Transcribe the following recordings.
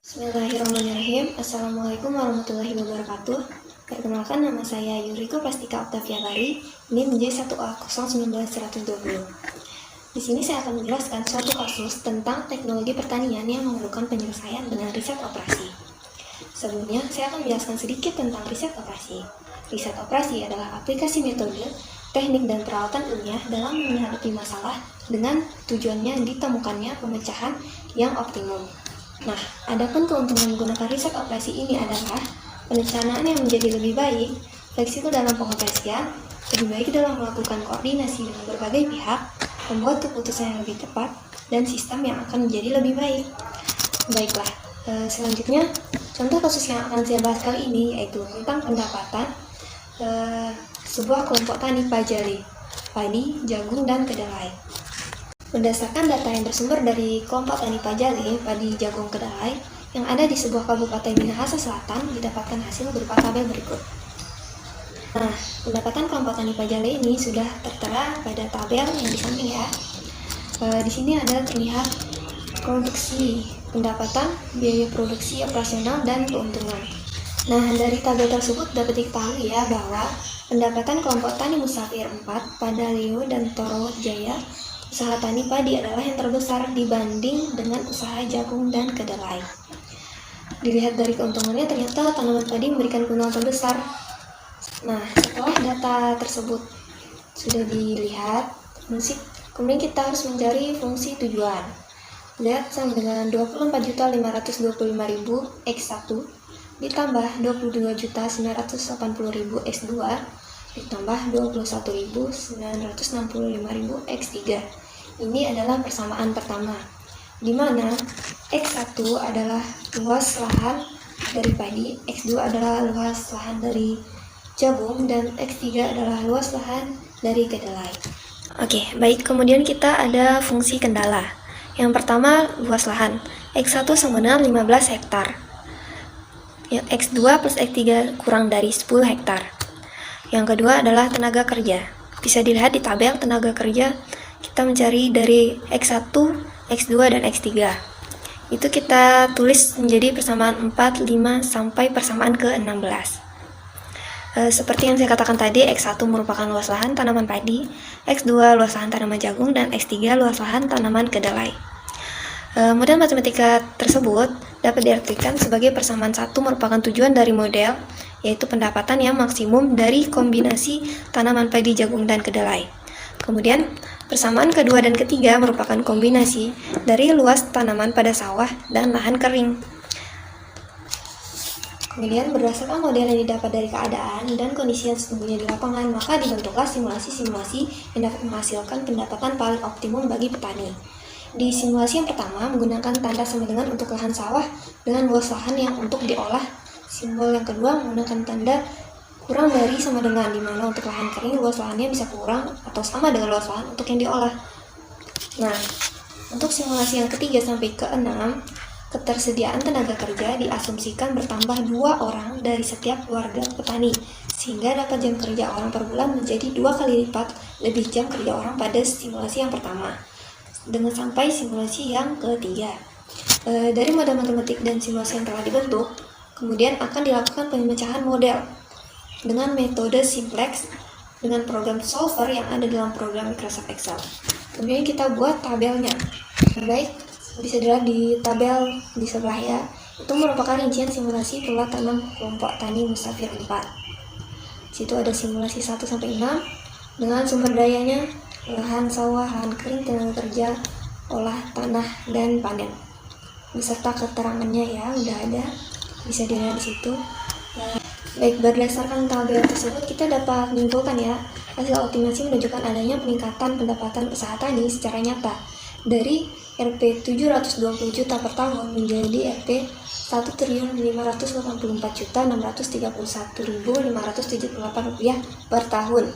Bismillahirrahmanirrahim. Assalamualaikum warahmatullahi wabarakatuh. Perkenalkan, nama saya Yuriko Plastika Octaviatari, NIM J1A019120. Di sini saya akan menjelaskan suatu kasus tentang teknologi pertanian yang memerlukan penyelesaian dengan riset operasi. Sebelumnya, saya akan menjelaskan sedikit tentang riset operasi. Riset operasi adalah aplikasi metode, teknik, dan peralatan ilmiah dalam menghadapi masalah dengan tujuannya ditemukannya pemecahan yang optimum. Nah, adapun keuntungan menggunakan riset operasi ini adalah perencanaan yang menjadi lebih baik, fleksibel dalam pengoperasian, lebih baik dalam melakukan koordinasi dengan berbagai pihak, membuat keputusan yang lebih tepat, dan sistem yang akan menjadi lebih baik. Baiklah, selanjutnya contoh kasus yang akan saya bahas kali ini yaitu tentang pendapatan sebuah kelompok tani pajale, padi, jagung, dan kedelai. Berdasarkan data yang bersumber dari kelompok tani pajale, padi, jagung, kedelai yang ada di sebuah kabupaten Minahasa Selatan didapatkan hasil berupa tabel berikut. Nah, pendapatan kelompok tani pajale ini sudah tertera pada tabel yang di samping ya. Di sini ada terlihat produksi, pendapatan, biaya produksi operasional, dan keuntungan. Nah, dari tabel tersebut dapat diketahui ya bahwa pendapatan kelompok tani Musafir 4, Padaleo, dan Toro Jaya, usaha tani padi adalah yang terbesar dibanding dengan usaha jagung dan kedelai. Dilihat dari keuntungannya, ternyata tanaman padi memberikan keuntungan terbesar. Nah, setelah data tersebut sudah dilihat, kemudian kita harus mencari fungsi tujuan. Lihat sama dengan 24.525.000 X1 ditambah 22.980.000 X2 ditambah 21.965.000 X3. Ini adalah persamaan pertama, di mana X1 adalah luas lahan dari padi, X2 adalah luas lahan dari jagung, dan X3 adalah luas lahan dari kedelai. Oke, baik. Kemudian kita ada fungsi kendala. Yang pertama, luas lahan. X1 sama dengan 15 hektar. Yang X2 plus X3 kurang dari 10 hektar. Yang kedua adalah tenaga kerja. Bisa dilihat di tabel tenaga kerja, kita mencari dari X1, X2, dan X3. Itu kita tulis menjadi persamaan 4, 5, sampai persamaan ke-16. Seperti yang saya katakan tadi, X1 merupakan luas lahan tanaman padi, X2 luas lahan tanaman jagung, dan X3 luas lahan tanaman kedelai. Model matematika tersebut dapat diartikan sebagai persamaan 1 merupakan tujuan dari model, yaitu pendapatan yang maksimum dari kombinasi tanaman padi, jagung, dan kedelai. Kemudian, persamaan kedua dan ketiga merupakan kombinasi dari luas tanaman pada sawah dan lahan kering. Kemudian, berdasarkan model yang didapat dari keadaan dan kondisi yang sesungguhnya di lapangan, maka dibentuklah simulasi-simulasi yang dapat menghasilkan pendapatan paling optimum bagi petani. Di simulasi yang pertama, menggunakan tanda sama dengan untuk lahan sawah dengan luas lahan yang untuk diolah. Simbol yang kedua menggunakan tanda kurang dari sama dengan, di mana untuk lahan kering luas lahannya bisa kurang atau sama dengan luas lahan untuk yang diolah. Nah, untuk simulasi yang ketiga sampai ke-6, ketersediaan tenaga kerja diasumsikan bertambah 2 orang dari setiap keluarga petani, sehingga dapat jam kerja orang per bulan menjadi 2 kali lipat lebih jam kerja orang pada simulasi yang pertama, dengan sampai simulasi yang ketiga. Dari model matematik dan simulasi yang telah dibentuk, kemudian akan dilakukan pemecahan model dengan metode simplex dengan program solver yang ada dalam program Microsoft Excel. Kemudian kita buat tabelnya. Baik, bisa dilihat di tabel di sebelah ya. Itu merupakan rincian simulasi pola tanam kelompok tani Musafir 4. Situ ada simulasi 1 sampai 6 dengan sumber dayanya, lahan sawah, lahan kering, tenaga kerja, olah tanah, dan panen. Beserta keterangannya ya, udah ada, bisa dilihat di situ. Nah, baik, berdasarkan tabel tersebut kita dapat menyimpulkan ya, hasil optimasi menunjukkan adanya peningkatan pendapatan usaha tani secara nyata dari Rp 720 juta per tahun menjadi Rp 1.584.631.578 rupiah per tahun.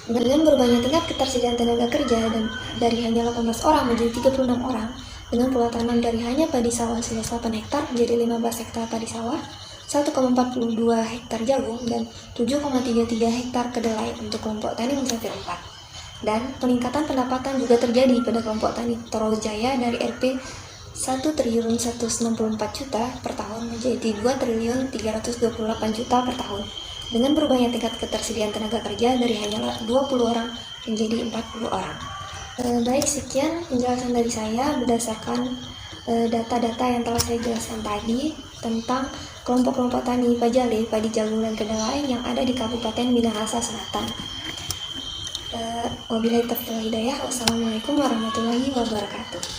Dengan berubahnya tingkat ketersediaan tenaga kerja dan dari hanya 18 orang menjadi 36 orang, dengan pola tanam dari hanya padi sawah seluas 8 hektar menjadi 15 hektar padi sawah, 1,42 hektar jagung, dan 7,33 hektar kedelai untuk kelompok tani Musafir 4. Dan peningkatan pendapatan juga terjadi pada kelompok tani Toro Jaya dari Rp 1.164 juta per tahun menjadi 2.328 juta per tahun, dengan berubahnya tingkat ketersediaan tenaga kerja dari hanya 20 orang menjadi 40 orang. Baik, sekian penjelasan dari saya berdasarkan data-data yang telah saya jelaskan tadi tentang kelompok-kelompok tani Pajale, Padi Jagung, dan Kedelai yang ada di Kabupaten Minahasa Selatan. Wabillahi taufiq wal hidayah. Wassalamualaikum warahmatullahi wabarakatuh.